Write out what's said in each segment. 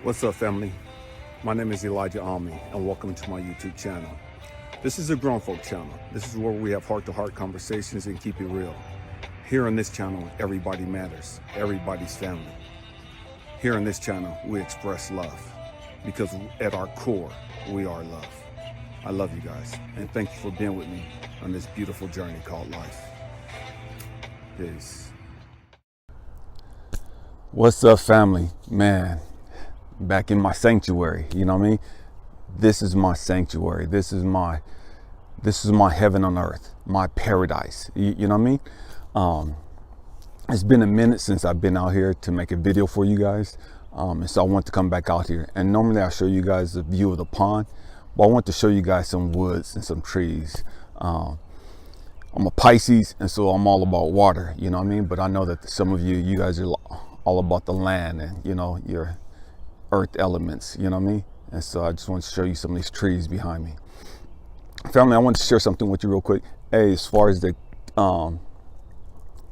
What's up, family? My name is ElijahAmmi, and welcome to my YouTube channel. This is a grown folk channel. This is where we have heart-to-heart conversations and keep it real. Here on this channel, everybody matters. Everybody's family. Here on this channel, we express love because at our core, we are love. I love you guys, and thank you for being with me on this beautiful journey called life. Peace. What's up, family? Man, back in my sanctuary, you know what I mean? This is my sanctuary. This is my heaven on earth, my paradise. You know what I mean? It's been a minute since I've been out here to make a video for you guys. And so I want to come back out here. And normally I show you guys a view of the pond, but I want to show you guys some woods and some trees. I'm a Pisces, and so I'm all about water, you know what I mean? But I know that some of you guys are all about the land and, you know, your earth elements, you know what I mean? And so I just want to show you some of these trees behind me. Family, I want to share something with you real quick. Hey, as far as the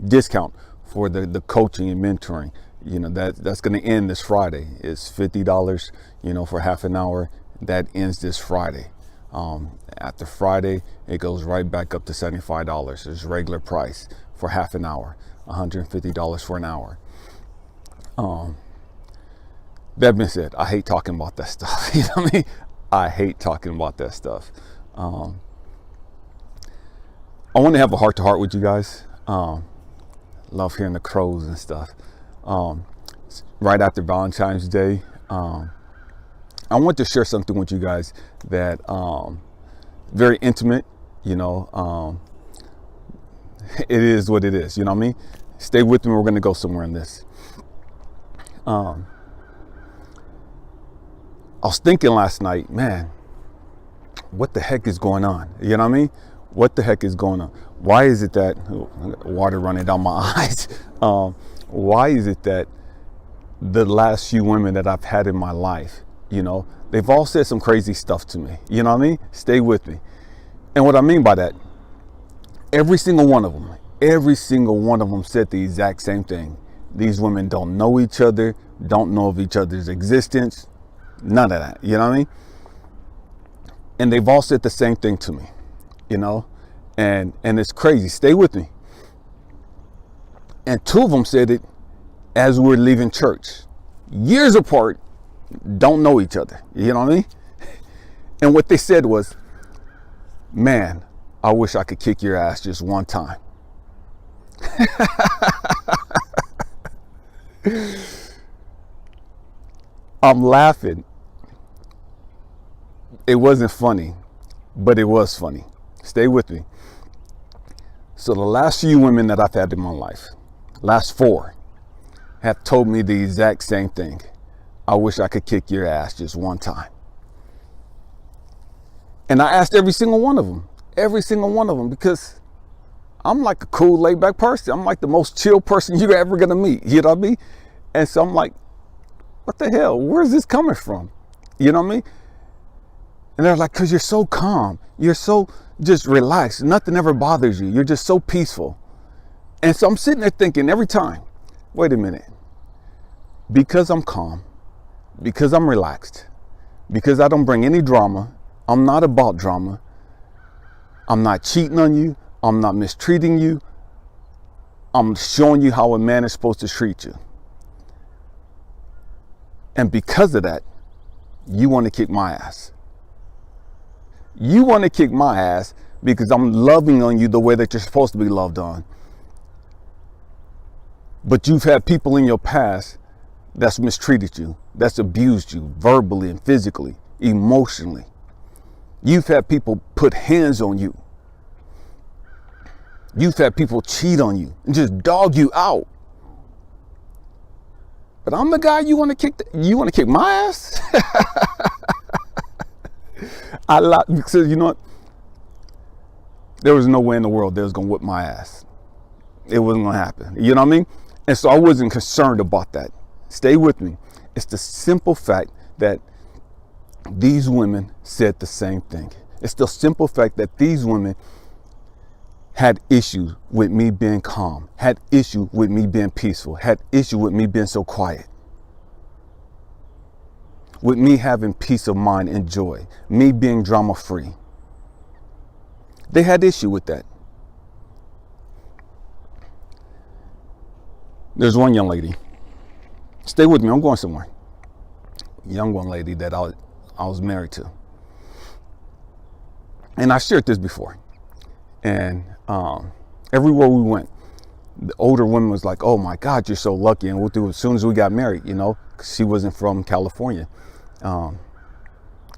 discount for the coaching and mentoring, you know, that's going to end this Friday. It's $50, you know, for half an hour. That ends this Friday. After Friday, it goes right back up to $75. It's regular price for half an hour, $150 for an hour. That being said, I hate talking about that stuff. You know what I mean? I hate talking about that stuff. I want to have a heart-to-heart with you guys. Love hearing the crows and stuff. Right after Valentine's Day, I want to share something with you guys that very intimate. You know, it is what it is. You know what I mean? Stay with me. We're going to go somewhere in this. I was thinking last night, man, what the heck is going on? You know what I mean? What the heck is going on? Why is it that water running down my eyes? Why is it that the last few women that I've had in my life, you know, they've all said some crazy stuff to me. You know what I mean? Stay with me. And what I mean by that, every single one of them said the exact same thing. These women don't know each other, don't know of each other's existence, none of that. You know what I mean? And they've all said the same thing to me, you know, and it's crazy. Stay with me. And two of them said it as we were leaving church, years apart, don't know each other. You know what I mean? And what they said was, man, I wish I could kick your ass just one time. I'm laughing. It wasn't funny, but it was funny. Stay with me. So the last few women that I've had in my life, last four, have told me the exact same thing. I wish I could kick your ass just one time. And I asked every single one of them, because I'm like a cool, laid back person. I'm like the most chill person you're ever gonna meet. You know what I mean? And so I'm like, what the hell? Where's this coming from? You know what I mean? And they're like, because you're so calm. You're so just relaxed. Nothing ever bothers you. You're just so peaceful. And so I'm sitting there thinking every time, wait a minute. Because I'm calm, because I'm relaxed, because I don't bring any drama, I'm not about drama, I'm not cheating on you, I'm not mistreating you, I'm showing you how a man is supposed to treat you. And because of that, you want to kick my ass. You want to kick my ass because I'm loving on you the way that you're supposed to be loved on. But you've had people in your past that's mistreated you, that's abused you verbally and physically, emotionally. You've had people put hands on you. You've had people cheat on you and just dog you out. But I'm the guy you want to kick. You want to kick my ass? Because you know what? There was no way in the world they was gonna whip my ass. It wasn't gonna happen. You know what I mean? And so I wasn't concerned about that. Stay with me. It's the simple fact that these women said the same thing. It's the simple fact that these women had issue with me being calm, had issue with me being peaceful, had issue with me being so quiet. with me having peace of mind and joy, me being drama free. They had issue with that. There's one young lady, stay with me, I'm going somewhere. Young lady that I was married to. And I shared this before. And everywhere we went, the older women was like, oh my God, you're so lucky. And we'll do it as soon as we got married, you know, 'cause she wasn't from California.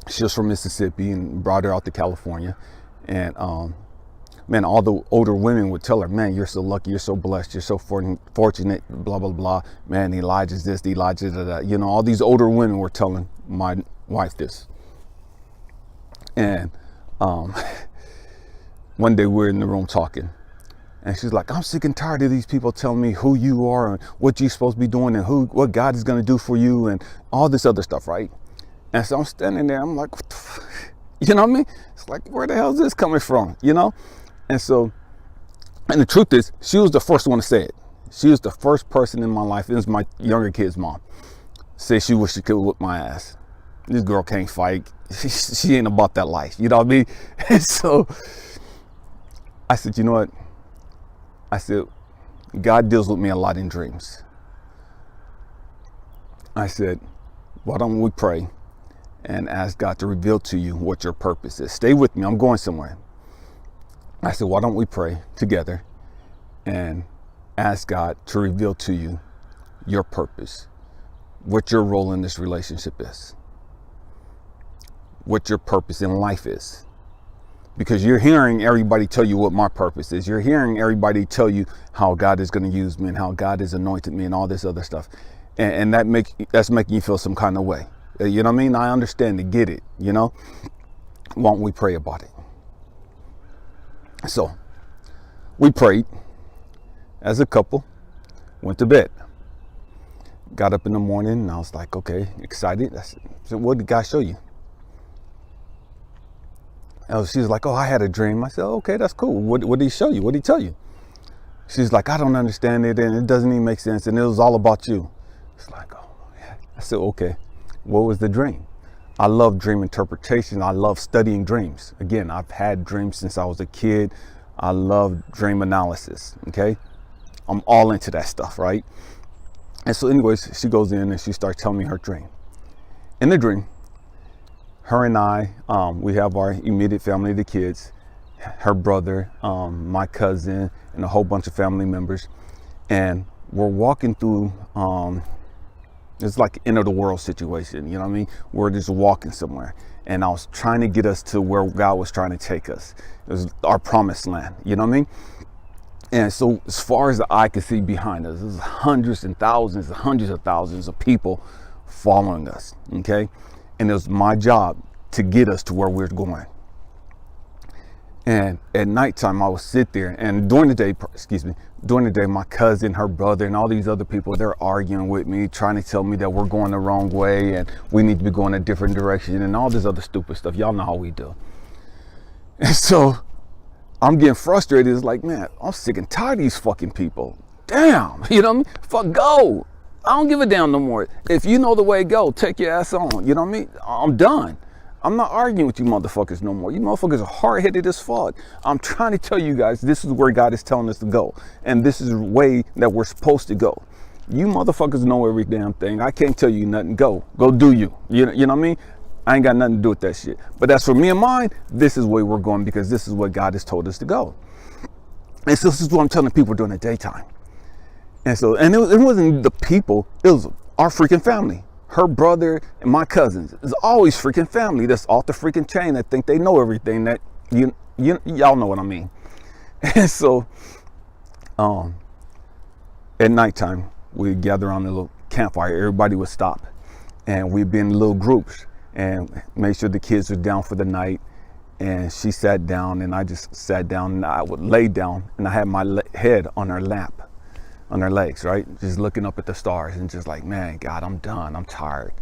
She was from Mississippi, and brought her out to California. And man, all the older women would tell her, man, you're so lucky, you're so blessed, you're so fortunate, blah, blah, blah. Man, Elijah's this, Elijah's that. You know, all these older women were telling my wife this. And one day we're in the room talking, and she's like, I'm sick and tired of these people telling me who you are and what you're supposed to be doing and what God is going to do for you and all this other stuff, right? And so I'm standing there, I'm like, what the fuck? You know what I mean? It's like, where the hell is this coming from? You know? And so, and the truth is, she was the first one to say it. She was the first person in my life, this is my younger kid's mom, say she wished she could whip my ass. This girl can't fight. She ain't about that life. You know what I mean? And so I said, you know what? I said, God deals with me a lot in dreams. I said, why don't we pray and ask God to reveal to you what your purpose is? Stay with me, I'm going somewhere. I said, why don't we pray together and ask God to reveal to you your purpose, what your role in this relationship is, what your purpose in life is. Because you're hearing everybody tell you what my purpose is. You're hearing everybody tell you how God is going to use me and how God has anointed me and all this other stuff. And that's making you feel some kind of way. You know what I mean? I understand it, get it, you know? Why don't we pray about it? So we prayed as a couple, went to bed, got up in the morning, and I was like, okay, excited. I said, what did God show you? And she was like, oh, I had a dream. I said, oh, okay, that's cool. What did he show you? What did he tell you? She's like, I don't understand it, and it doesn't even make sense, and it was all about you. It's like, oh, yeah. I said, okay, what was the dream? I love dream interpretation. I love studying dreams. Again, I've had dreams since I was a kid. I love dream analysis, okay? I'm all into that stuff, right? And so anyways, she goes in and she starts telling me her dream. In the dream, her and I, we have our immediate family, the kids, her brother, my cousin, and a whole bunch of family members. And we're walking through, it's like end of the world situation, you know what I mean? We're just walking somewhere. And I was trying to get us to where God was trying to take us. It was our promised land, you know what I mean? And so as far as the eye could see behind us, there's hundreds and thousands, hundreds of thousands of people following us, okay? And it was my job to get us to where we're going. And at nighttime, I would sit there, and during the day, my cousin, her brother, and all these other people, they're arguing with me, trying to tell me that we're going the wrong way and we need to be going a different direction and all this other stupid stuff. Y'all know how we do. And so I'm getting frustrated. It's like, man, I'm sick and tired of these fucking people. Damn, you know what I mean? Fuck, go. I don't give a damn no more. If you know the way, go. Take your ass on. You know what I mean? I'm done. I'm not arguing with you motherfuckers no more. You motherfuckers are hard-headed as fuck. I'm trying to tell you guys, this is where God is telling us to go. And this is the way that we're supposed to go. You motherfuckers know every damn thing. I can't tell you nothing. Go do you. You know what I mean? I ain't got nothing to do with that shit. But as for me and mine, this is where we're going because this is what God has told us to go. And so this is what I'm telling people during the daytime. And so, and it wasn't the people, it was our freaking family. Her brother and my cousins. It's always freaking family that's off the freaking chain that think they know everything, that y'all know what I mean. And so at nighttime we'd gather around a little campfire. Everybody would stop and we'd be in little groups and make sure the kids were down for the night. And she sat down and I just sat down and I would lay down and I had my head on her lap, on her legs, right? Just looking up at the stars and just like, man, God, I'm done. I'm tired.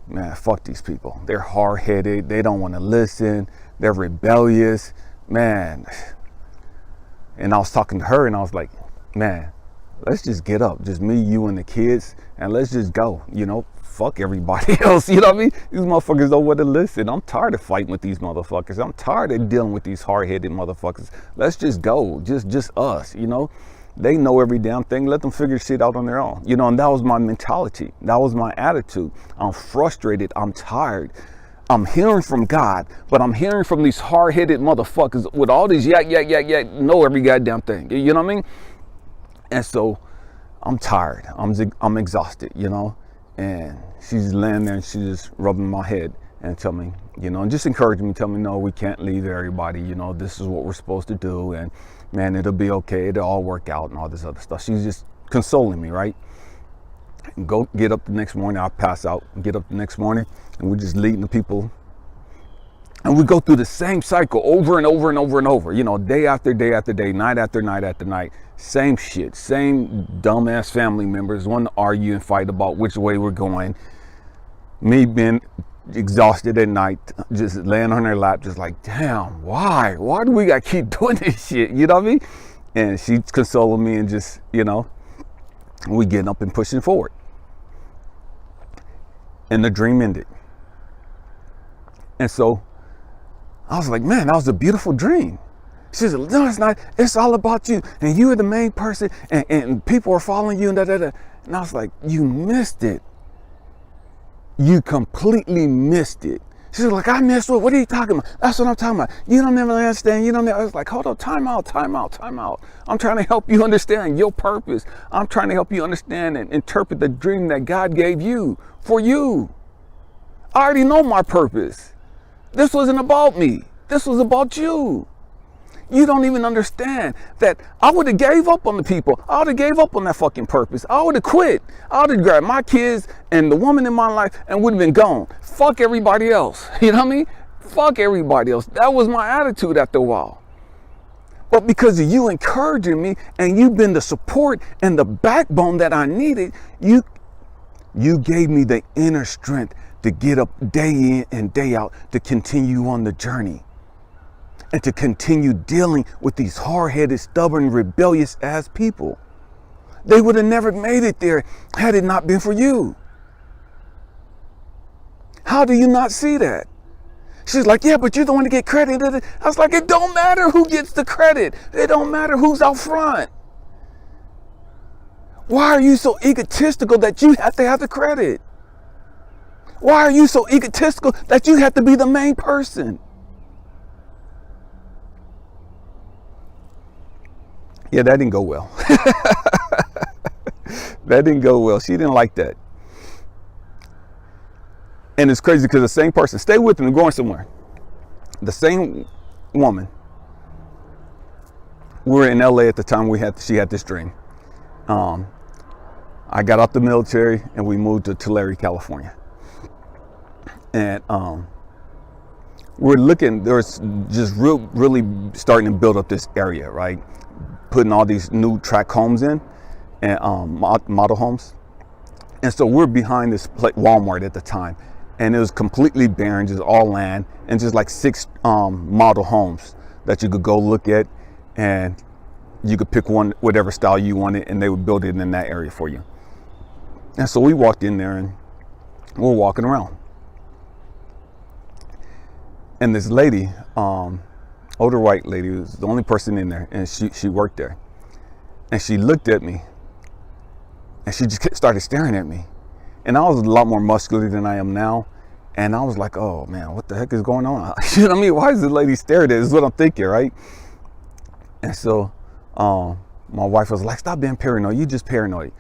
Man, fuck these people. They're hard-headed. They don't want to listen. They're rebellious. Man. And I was talking to her and I was like, man, let's just get up, just me, you, and the kids, and let's just go. Fuck everybody else. You know what I mean? These motherfuckers don't want to listen. I'm tired of fighting with these motherfuckers. I'm tired of dealing with these hard-headed motherfuckers. Let's just go, just us. They know every damn thing. Let them figure shit out on their own. And that was my mentality. That was my attitude. I'm frustrated. I'm tired. I'm hearing from God, but I'm hearing from these hard-headed motherfuckers with all these yak, know every goddamn thing. You know what I mean? And so I'm tired. I'm exhausted, and she's laying there and she's just rubbing my head and tell me, and just encouraging me, tell me, no, we can't leave everybody. This is what we're supposed to do. And man, it'll be okay. It'll all work out and all this other stuff. She's just consoling me, right? Go get up the next morning. I pass out, get up the next morning, and we're just leading the people. And we go through the same cycle over and over and over and over, day after day after day, night after night after night. Same shit, same dumbass family members want to argue and fight about which way we're going. Me being exhausted at night, just laying on her lap, just like, damn, why do we gotta keep doing this shit? You know what I mean? And she's consoling me and just, we getting up and pushing forward. And the dream ended. And so I was like, man, that was a beautiful dream. She said, no, it's not. It's all about you. And you are the main person. And people are following you. And da-da-da. And I was like, you missed it. You completely missed it. She was like, I missed what? What are you talking about? That's what I'm talking about. You don't ever understand. I was like, hold on, time out. I'm trying to help you understand your purpose. I'm trying to help you understand and interpret the dream that God gave you for you. I already know my purpose. This wasn't about me. This was about you. You don't even understand that I would have gave up on the people. I would have gave up on that fucking purpose. I would have quit. I would have grabbed my kids and the woman in my life and would have been gone. Fuck everybody else. You know what I mean? Fuck everybody else. That was my attitude after a while. But because of you encouraging me and you've been the support and the backbone that I needed, you gave me the inner strength to get up day in and day out to continue on the journey. And to continue dealing with these hard-headed, stubborn, rebellious ass people. They would have never made it there had it not been for you. How do you not see that? She's like, yeah, but you're the one to get credit. I was like, it don't matter who gets the credit. It don't matter who's out front. Why are you so egotistical that you have to have the credit? Why are you so egotistical that you have to be the main person? Yeah, that didn't go well. That didn't go well. She didn't like that. And it's crazy because the same person, stay with me, I'm going somewhere. The same woman, we were in LA at the time she had this dream. I got out the military and we moved to Tulare, California. And we're looking, there's just really starting to build up this area, right? Putting all these new tract homes in and model homes. And so we're behind this Walmart at the time, and it was completely barren, just all land, and just like 6 model homes that you could go look at, and you could pick one, whatever style you wanted, and they would build it in that area for you. And so we walked in there and we're walking around. And this lady, older white lady, was the only person in there, and she worked there. And she looked at me and she just started staring at me. And I was a lot more muscular than I am now. And I was like, oh man, what the heck is going on? You know what I mean? Why is this lady staring at me? Is what I'm thinking, right? And so my wife was like, stop being paranoid. You just paranoid.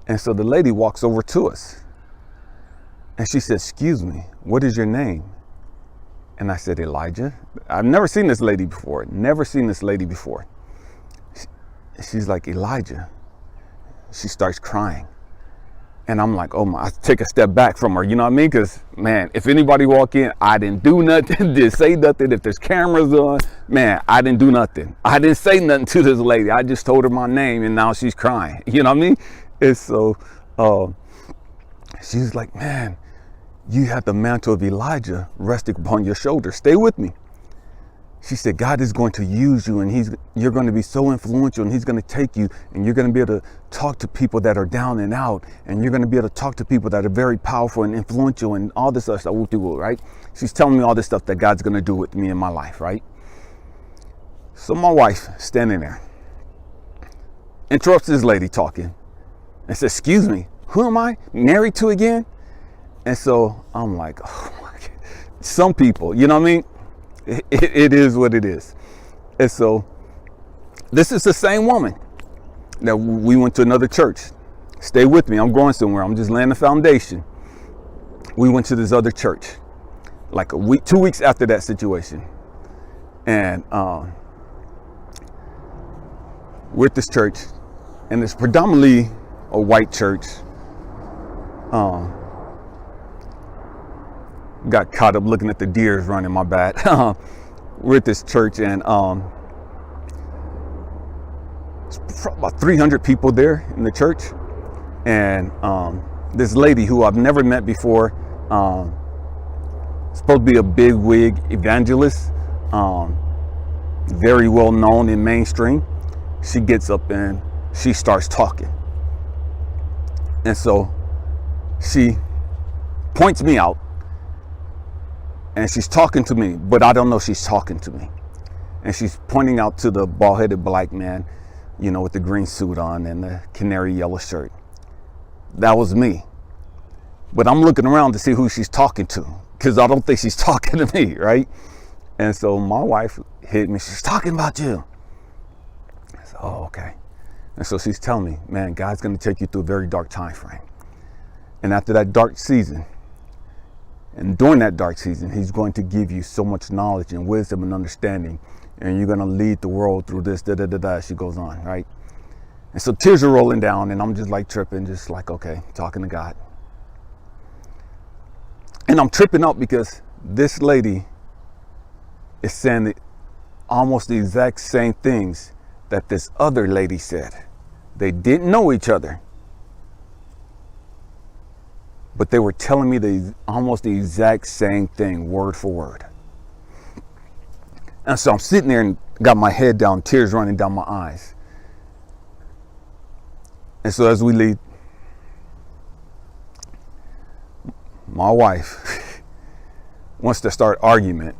And so the lady walks over to us and she said, excuse me, what is your name? And I said, Elijah. I've never seen this lady before. She's like, Elijah. She starts crying. And I'm like, oh my, I take a step back from her, you know what I mean? Because, man, if anybody walk in, I didn't do nothing, didn't say nothing. If there's cameras on, man, I didn't do nothing. I didn't say nothing to this lady. I just told her my name and now she's crying. You know what I mean? And so she's like, man, you have the mantle of Elijah resting upon your shoulder. Stay with me. She said, God is going to use you, and you're going to be so influential, and he's going to take you, and you're going to be able to talk to people that are down and out, and you're going to be able to talk to people that are very powerful and influential and all this other stuff, right? She's telling me all this stuff that God's going to do with me in my life, right? So my wife standing there interrupts this lady talking and says, excuse me, who am I married to again? And so I'm like, oh my God. Some people, you know what I mean? It is what it is. And so this is the same woman that we went to another church. Stay with me. I'm going somewhere. I'm just laying the foundation. We went to this other church like a week, 2 weeks after that situation. And we're at this church, and it's predominantly a white church. Got caught up looking at the deers running, my bad. We're at this church, and it's about 300 people there in the church. And this lady who I've never met before, supposed to be a big wig evangelist, very well known in mainstream. She gets up and she starts talking. And so she points me out, and she's talking to me, but I don't know she's talking to me. And she's pointing out to the bald-headed black man, you know, with the green suit on and the canary yellow shirt. That was me. But I'm looking around to see who she's talking to, because I don't think she's talking to me, right? And so my wife hit me. She's talking about you. I said, oh, okay. And so she's telling me, man, God's going to take you through a very dark time frame. And after that dark season, and during that dark season, he's going to give you so much knowledge and wisdom and understanding, and you're going to lead the world through this, she goes on, right? And so tears are rolling down, and I'm just like tripping, just like, okay, talking to God. And I'm tripping out because this lady is saying almost the exact same things that this other lady said. They didn't know each other, but they were telling me almost the exact same thing, word for word. And so I'm sitting there and got my head down, tears running down my eyes. And so as we leave, my wife wants to start argument,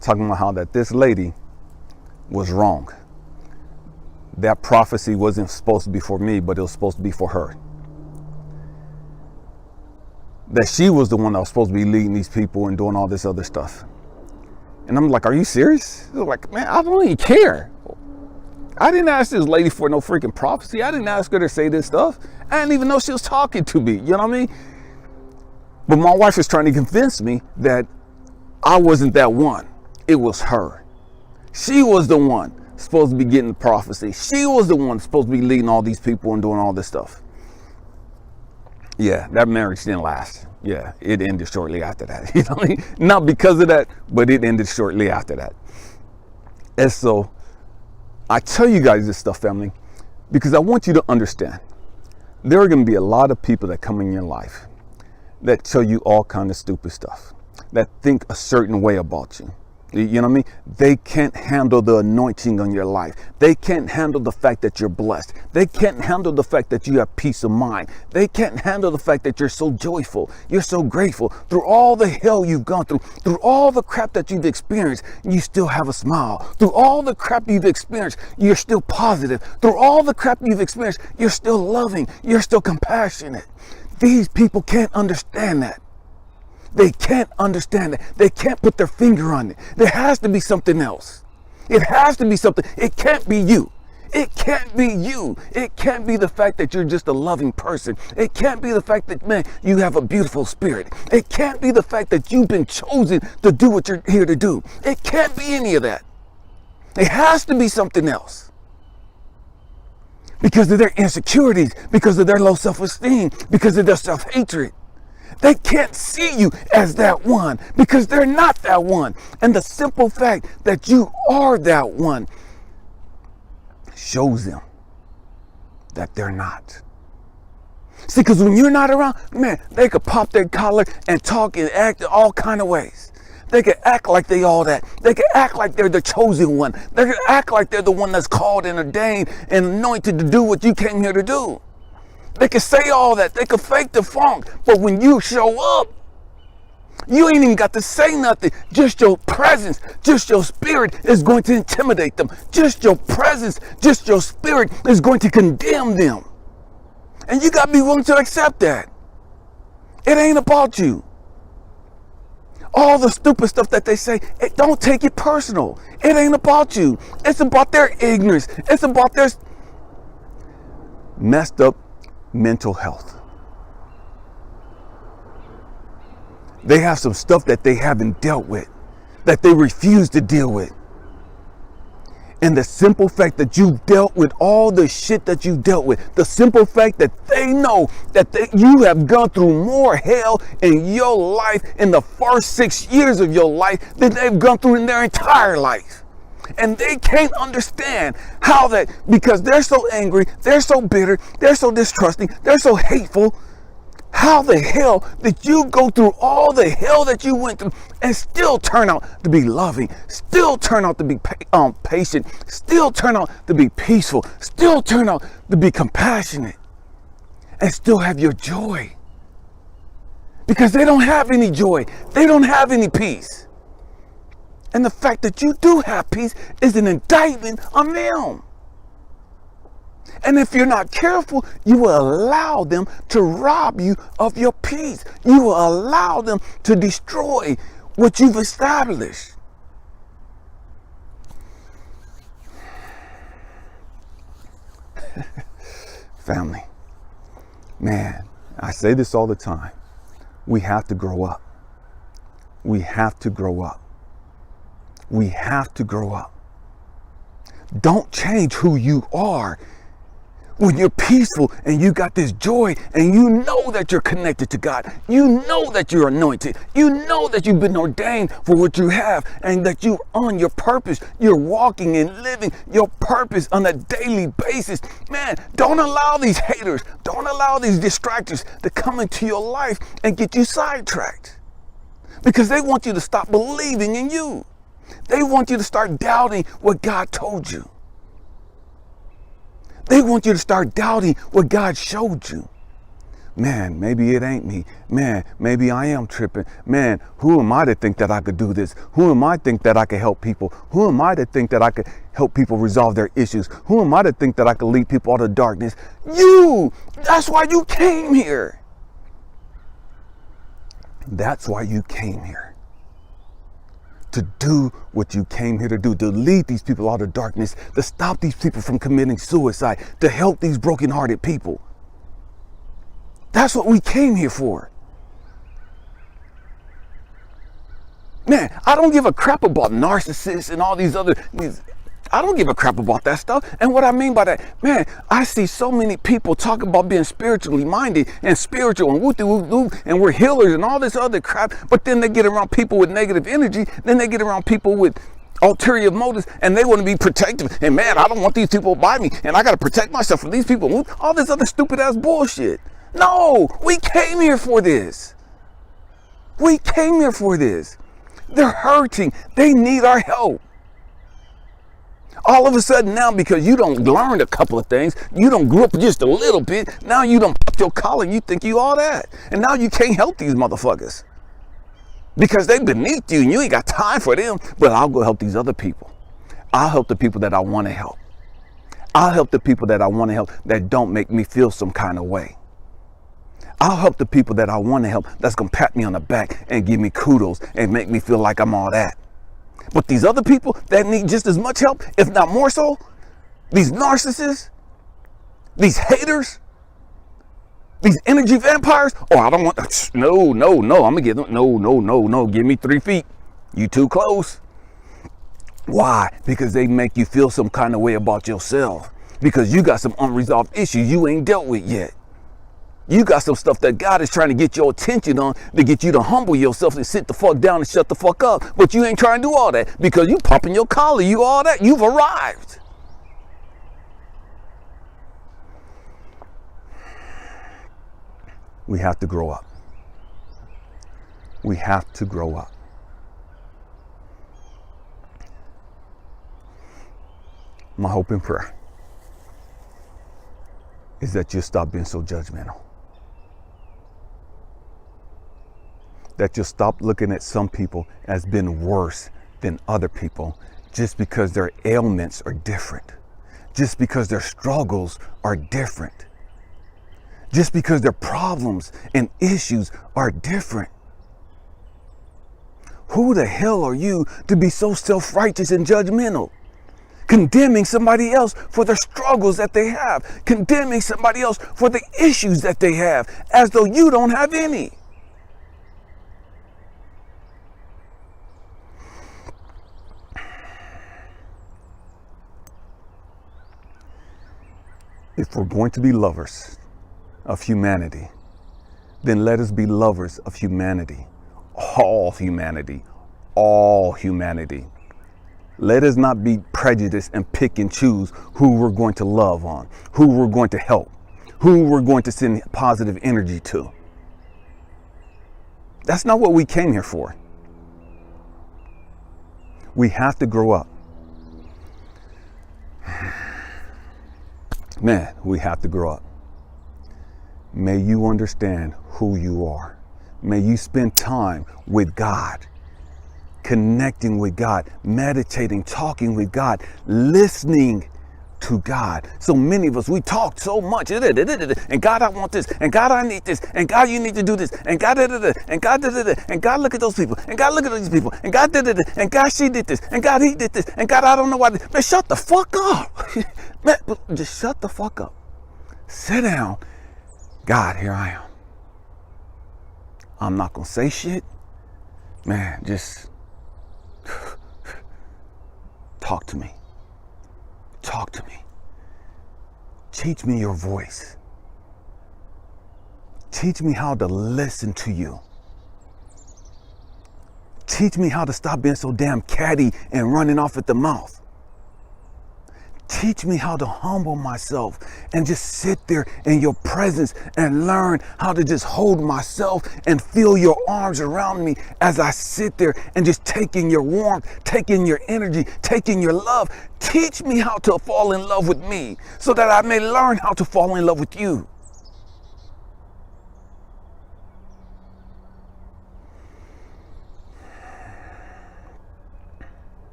talking about how that this lady was wrong. That prophecy wasn't supposed to be for me, but it was supposed to be for her. That she was the one that was supposed to be leading these people and doing all this other stuff. And I'm like, are you serious? They're like, man, I don't even care. I didn't ask this lady for no freaking prophecy. I didn't ask her to say this stuff. I didn't even know she was talking to me. You know what I mean? But my wife was trying to convince me that I wasn't that one. It was her. She was the one supposed to be getting the prophecy. She was the one supposed to be leading all these people and doing all this stuff. Yeah, that marriage didn't last. Yeah, it ended shortly after that. You know what I mean? Not because of that, but it ended shortly after that. And so I tell you guys this stuff, family, because I want you to understand there are going to be a lot of people that come in your life that tell you all kind of stupid stuff, that think a certain way about you. You know what I mean? They can't handle the anointing on your life. They can't handle the fact that you're blessed. They can't handle the fact that you have peace of mind. They can't handle the fact that you're so joyful. You're so grateful. Through all the hell you've gone through all the crap that you've experienced, you still have a smile. Through all the crap you've experienced, you're still positive. Through all the crap you've experienced, you're still loving. You're still compassionate. These people can't understand that. They can't understand it. They can't put their finger on it. There has to be something else. It has to be something. It can't be you. It can't be you. It can't be the fact that you're just a loving person. It can't be the fact that, man, you have a beautiful spirit. It can't be the fact that you've been chosen to do what you're here to do. It can't be any of that. It has to be something else. Because of their insecurities, because of their low self-esteem, because of their self-hatred. They can't see you as that one because they're not that one. And the simple fact that you are that one shows them that they're not. See, because when you're not around, man, they could pop their collar and talk and act in all kind of ways. They can act like they all that. They can act like they're the chosen one. They can act like they're the one that's called and ordained and anointed to do what you came here to do. They can say all that. They can fake the funk. But when you show up, you ain't even got to say nothing. Just your presence, just your spirit is going to intimidate them. Just your presence, just your spirit is going to condemn them. And you got to be willing to accept that. It ain't about you. All the stupid stuff that they say, don't take it personal. It ain't about you. It's about their ignorance. It's about their messed up mental health. They have some stuff that they haven't dealt with, that they refuse to deal with. And the simple fact that you've dealt with all the shit that you dealt with, the simple fact that they know that you have gone through more hell in your life in the first 6 years of your life than they've gone through in their entire life. And they can't understand how that, because they're so angry, they're so bitter, they're so distrusting, they're so hateful. How the hell did you go through all the hell that you went through and still turn out to be loving, still turn out to be patient, still turn out to be peaceful, still turn out to be compassionate, and still have your joy? Because they don't have any joy. They don't have any peace. And the fact that you do have peace is an indictment on them. And if you're not careful, you will allow them to rob you of your peace. You will allow them to destroy what you've established. Family, man, I say this all the time. We have to grow up. We have to grow up. We have to grow up. Don't change who you are. When you're peaceful and you got this joy and you know that you're connected to God, you know that you're anointed, you know that you've been ordained for what you have and that you're on your purpose, you're walking and living your purpose on a daily basis. Man, don't allow these haters, don't allow these distractors to come into your life and get you sidetracked, because they want you to stop believing in you. They want you to start doubting what God told you. They want you to start doubting what God showed you. Man, maybe it ain't me. Man, maybe I am tripping. Man, who am I to think that I could do this? Who am I to think that I could help people? Who am I to think that I could help people resolve their issues? Who am I to think that I could lead people out of darkness? You! That's why you came here. That's why you came here. To do what you came here to do, to lead these people out of darkness, to stop these people from committing suicide, to help these brokenhearted people. That's what we came here for. Man, I don't give a crap about narcissists and all these other... I don't give a crap about that stuff. And what I mean by that, man, I see so many people talk about being spiritually minded and spiritual and woo-doo-woo-doo and we're healers and all this other crap, but then they get around people with negative energy, then they get around people with ulterior motives and they want to be protective. And man, I don't want these people by me and I got to protect myself from these people. All this other stupid ass bullshit. No, we came here for this. We came here for this. They're hurting. They need our help. All of a sudden now, because you don't learn a couple of things, you don't grow up just a little bit, now you don't pop your collar, you think you all that. And now you can't help these motherfuckers. Because they beneath you and you ain't got time for them. But I'll go help these other people. I'll help the people that I want to help. I'll help the people that I want to help that don't make me feel some kind of way. I'll help the people that I want to help that's going to pat me on the back and give me kudos and make me feel like I'm all that. But these other people that need just as much help, if not more so, these narcissists, these haters, these energy vampires, oh, I don't want, no, I'm going to give them, no, give me 3 feet. You too close. Why? Because they make you feel some kind of way about yourself. Because you got some unresolved issues you ain't dealt with yet. You got some stuff that God is trying to get your attention on, to get you to humble yourself and sit the fuck down and shut the fuck up. But you ain't trying to do all that because you popping your collar, you all that. You've arrived. We have to grow up. We have to grow up. My hope and prayer is that you'll stop being so judgmental. That you'll stop looking at some people as being worse than other people just because their ailments are different. Just because their struggles are different. Just because their problems and issues are different. Who the hell are you to be so self-righteous and judgmental? Condemning somebody else for the struggles that they have. Condemning somebody else for the issues that they have, as though you don't have any. If we're going to be lovers of humanity, then let us be lovers of humanity. All humanity. All humanity. Let us not be prejudiced and pick and choose who we're going to love on, who we're going to help, who we're going to send positive energy to. That's not what we came here for. We have to grow up. Man, we have to grow up. May you understand who you are. May you spend time with God, connecting with God, meditating, talking with God, listening to God. So many of us, we talk so much, and God, I want this, and God, I need this, and God, you need to do this, and God, and God, and God, look at those people, and God, look at these people, and God, and God, she did this, and God, he did this, and God, I don't know why. Man, shut the fuck up. Man, just shut the fuck up. Sit down. God, here I am. I'm not gonna say shit. Man, just talk to me. Talk to me. Teach me your voice. Teach me how to listen to you. Teach me how to stop being so damn catty and running off at the mouth. Teach me how to humble myself and just sit there in your presence and learn how to just hold myself and feel your arms around me as I sit there and just taking your warmth, taking your energy, taking your love. Teach me how to fall in love with me so that I may learn how to fall in love with you.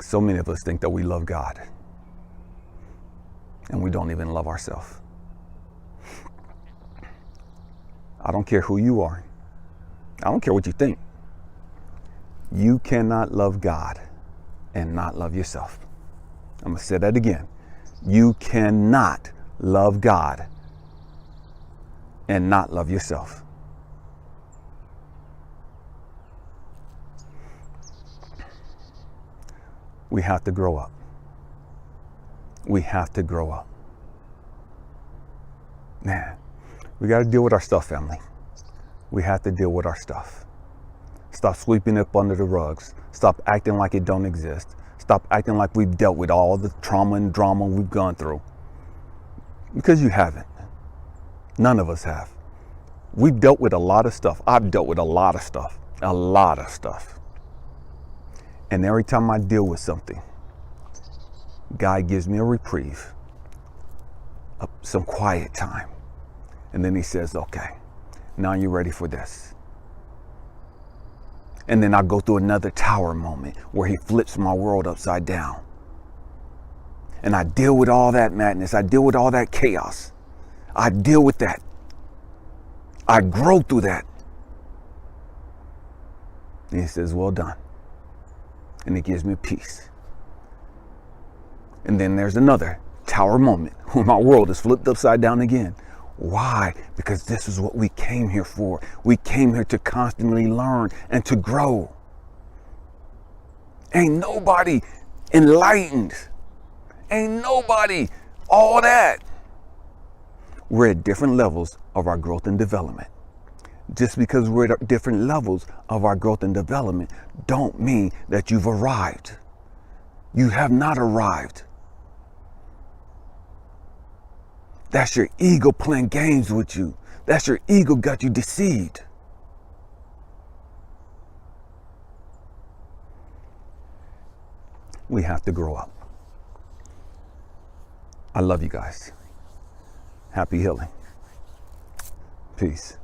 So many of us think that we love God, and we don't even love ourselves. I don't care who you are. I don't care what you think. You cannot love God and not love yourself. I'm going to say that again. You cannot love God and not love yourself. We have to grow up. We have to grow up. Man, we got to deal with our stuff, family. We have to deal with our stuff. Stop sweeping it up under the rugs. Stop acting like it don't exist. Stop acting like we've dealt with all the trauma and drama we've gone through. Because you haven't. None of us have. We've dealt with a lot of stuff. I've dealt with a lot of stuff. A lot of stuff. And every time I deal with something, God gives me a reprieve, some quiet time. And then he says, okay, now you're ready for this. And then I go through another tower moment where he flips my world upside down. And I deal with all that madness. I deal with all that chaos. I deal with that. I grow through that. And he says, well done. And it gives me peace. And then there's another tower moment when my world is flipped upside down again. Why? Because this is what we came here for. We came here to constantly learn and to grow. Ain't nobody enlightened. Ain't nobody all that. We're at different levels of our growth and development. Just because we're at different levels of our growth and development don't mean that you've arrived. You have not arrived. That's your ego playing games with you. That's your ego got you deceived. We have to grow up. I love you guys. Happy healing. Peace.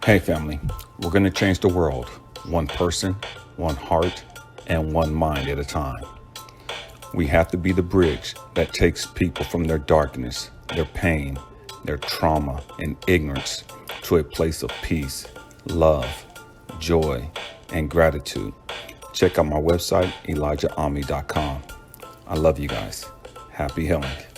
Hey family, we're going to change the world, one person, one heart, and one mind at a time. We have to be the bridge that takes people from their darkness, their pain, their trauma, and ignorance to a place of peace, love, joy, and gratitude. Check out my website, ElijahAmmi.com. I love you guys. Happy healing.